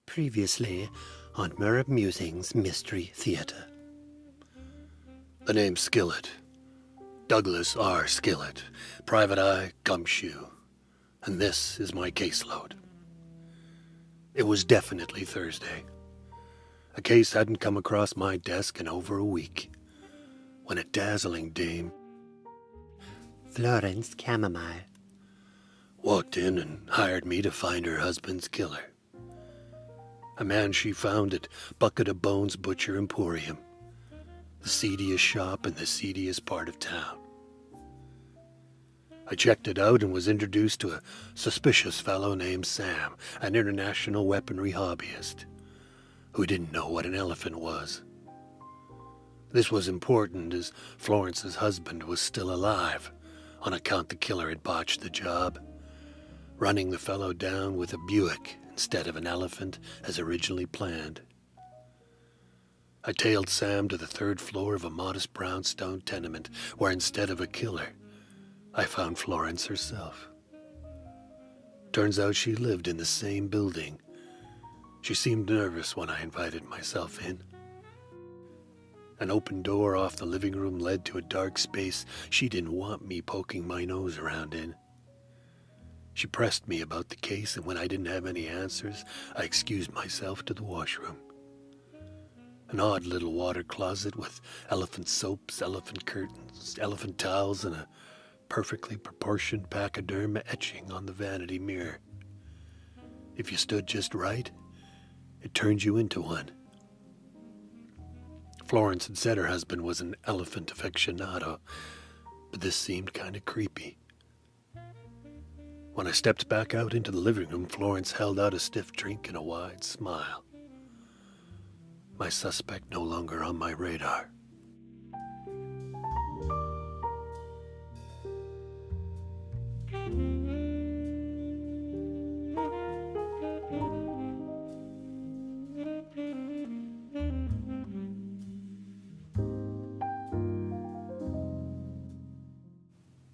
Previously on Mirror Musings Mystery Theater. The name's Skillet. Douglas R. Skillet, Private Eye, Gumshoe. And this is my caseload. It was definitely Thursday. A case hadn't come across my desk in over a week, when a dazzling dame, Florence Chamomile. walked in and hired me to find her husband's killer. A man she found at Bucket of Bones Butcher Emporium, the seediest shop in the seediest part of town. I checked it out and was introduced to a suspicious fellow named Sam, an international weaponry hobbyist, who didn't know what an elephant was. This was important as Florence's husband was still alive, on account the killer had botched the job, running the fellow down with a Buick instead of an elephant as originally planned. I tailed Sam to the third floor of a modest brownstone tenement where instead of a killer, I found Florence herself. Turns out she lived in the same building. She seemed nervous when I invited myself in. An open door off the living room led to a dark space she didn't want me poking my nose around in. She pressed me about the case, and when I didn't have any answers, I excused myself to the washroom. An odd little water closet with elephant soaps, elephant curtains, elephant towels, and a perfectly proportioned pachyderm etching on the vanity mirror. If you stood just right, it turned you into one. Florence had said her husband was an elephant aficionado, but this seemed kind of creepy. When I stepped back out into the living room, Florence held out a stiff drink and a wide smile. My suspect no longer on my radar.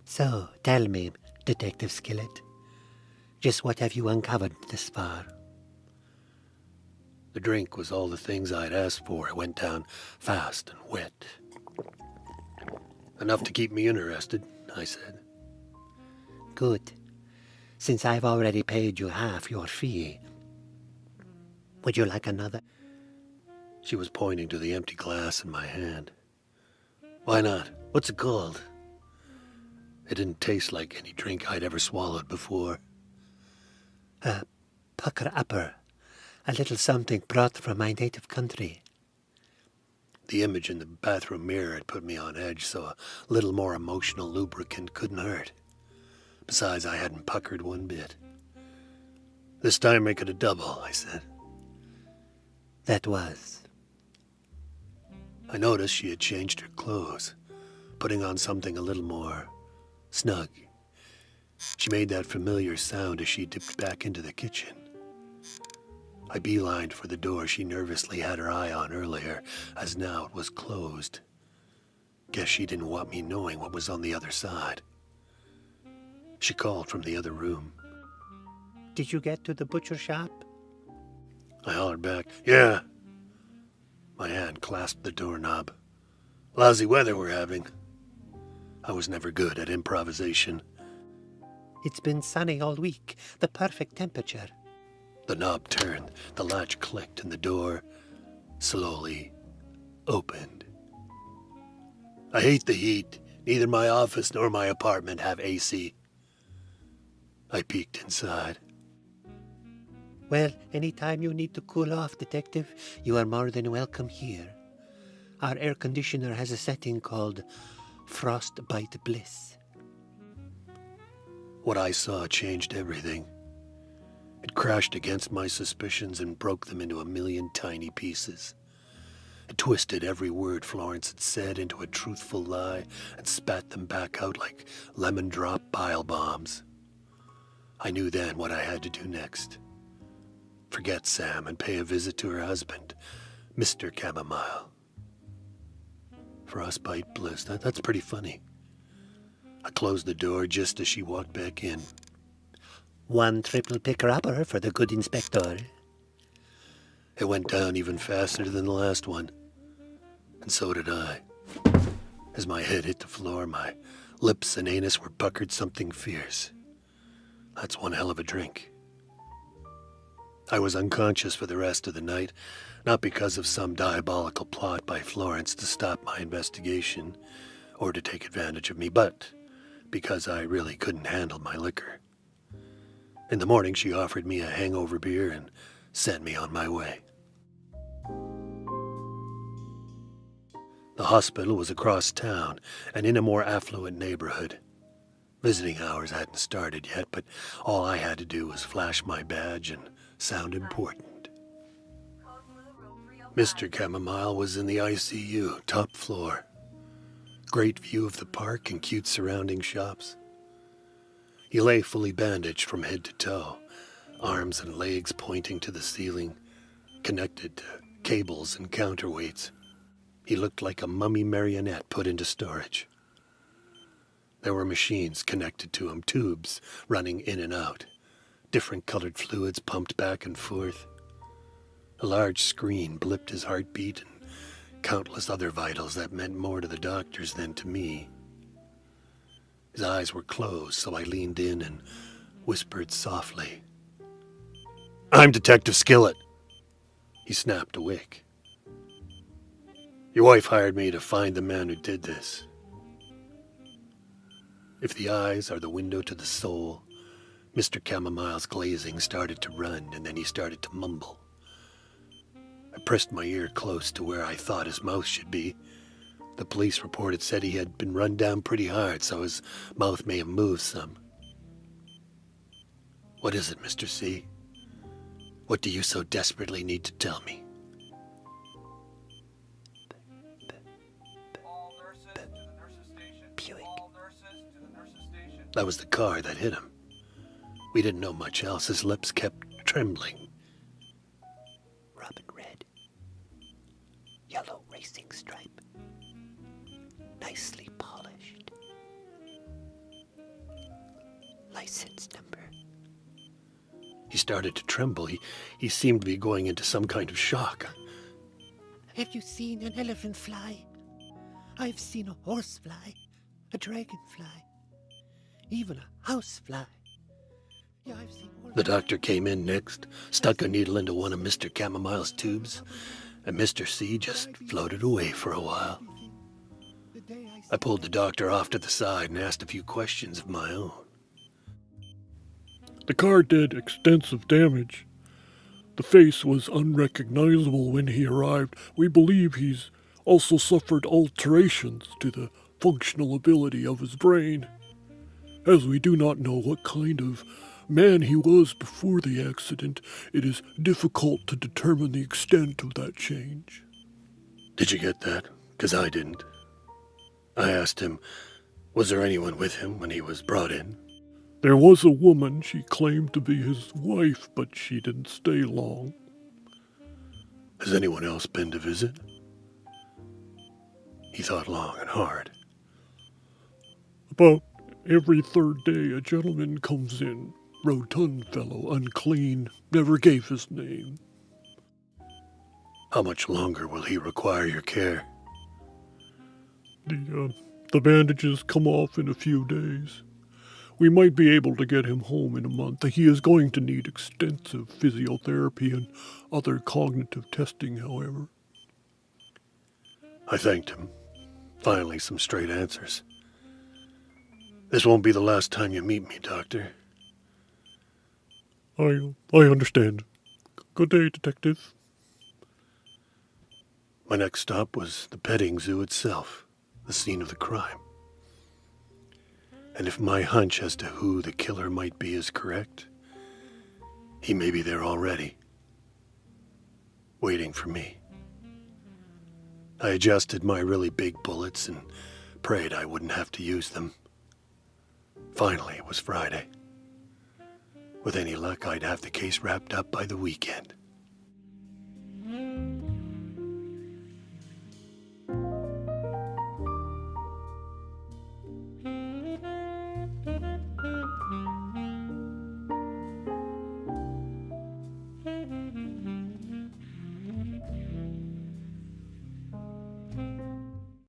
So, tell me, Detective Skillet, just what have you uncovered this far? The drink was all the things I'd asked for. It went down fast and wet. Enough to keep me interested, I said. Good. Since I've already paid you half your fee, would you like another? She was pointing to the empty glass in my hand. Why not? What's it called? It didn't taste like any drink I'd ever swallowed before. A pucker upper, a little something brought from my native country. The image in the bathroom mirror had put me on edge, so a little more emotional lubricant couldn't hurt. Besides, I hadn't puckered one bit. This time make it a double, I said. That was. I noticed she had changed her clothes, putting on something a little more snug. She made that familiar sound as she dipped back into the kitchen. I beelined for the door she nervously had her eye on earlier, as now it was closed. Guess she didn't want me knowing what was on the other side. She called from the other room. Did you get to the butcher shop? I hollered back, "Yeah." My hand clasped the doorknob. Lousy weather we're having. I was never good at improvisation. It's been sunny all week, the perfect temperature. The knob turned, the latch clicked, and the door slowly opened. I hate the heat. Neither my office nor my apartment have AC. I peeked inside. Well, anytime you need to cool off, Detective, you are more than welcome here. Our air conditioner has a setting called Frostbite Bliss. What I saw changed everything. It crashed against my suspicions and broke them into a million tiny pieces. It twisted every word Florence had said into a truthful lie and spat them back out like lemon drop bile bombs. I knew then what I had to do next. Forget Sam and pay a visit to her husband, Mr. Chamomile. Frostbite Bliss, that's pretty funny. I closed the door just as she walked back in. One triple picker-upper for the good inspector. It went down even faster than the last one. And so did I. As my head hit the floor, my lips and anus were puckered something fierce. That's one hell of a drink. I was unconscious for the rest of the night, not because of some diabolical plot by Florence to stop my investigation or to take advantage of me, but because I really couldn't handle my liquor. In the morning, she offered me a hangover beer and sent me on my way. The hospital was across town and in a more affluent neighborhood. Visiting hours hadn't started yet, but all I had to do was flash my badge and sound important. Mr. Chamomile was in the ICU, top floor. Great view of the park and cute surrounding shops. He lay fully bandaged from head to toe, arms and legs pointing to the ceiling, connected to cables and counterweights. He looked like a mummy marionette put into storage. There were machines connected to him, tubes running in and out, different colored fluids pumped back and forth. A large screen blipped his heartbeat and countless other vitals that meant more to the doctors than to me. His eyes were closed, so I leaned in and whispered softly, "I'm Detective Skillet." He snapped awake. "Your wife hired me to find the man who did this." If the eyes are the window to the soul, Mr. Chamomile's glazing started to run, and then he started to mumble. I pressed my ear close to where I thought his mouth should be. The police report had said he had been run down pretty hard, so his mouth may have moved some. "What is it, Mr. C? What do you so desperately need to tell me?" All nurses to the nurses' station. Buick. All nurses to the nurses' station. That was the car that hit him. We didn't know much else. His lips kept trembling. Robin red. Yellow racing stripe. Nicely polished. License number. He started to tremble. He seemed to be going into some kind of shock. Have you seen an elephant fly? I've seen a horse fly, a dragonfly, even a house fly. Yeah, I've seen all The doctor came in next, stuck a needle into one of Mr. Chamomile's tubes, and Mr. C just floated away for a while. I pulled the doctor off to the side and asked a few questions of my own. The car did extensive damage. The face was unrecognizable when he arrived. We believe he's also suffered alterations to the functional ability of his brain. As we do not know what kind of man he was before the accident, it is difficult to determine the extent of that change. Did you get that? 'Cause I didn't. I asked him, was there anyone with him when he was brought in? There was a woman. She claimed to be his wife, but she didn't stay long. Has anyone else been to visit? He thought long and hard. About every third day, a gentleman comes in. Rotund fellow, unclean, never gave his name. How much longer will he require your care? The bandages come off in a few days. We might be able to get him home in a month. He is going to need extensive physiotherapy and other cognitive testing, however. I thanked him. Finally, some straight answers. This won't be the last time you meet me, Doctor. I understand. Good day, Detective. My next stop was the petting zoo itself, the scene of the crime. And if my hunch as to who the killer might be is correct, he may be there already, waiting for me. I adjusted my really big bullets and prayed I wouldn't have to use them. Finally, it was Friday. With any luck, I'd have the case wrapped up by the weekend.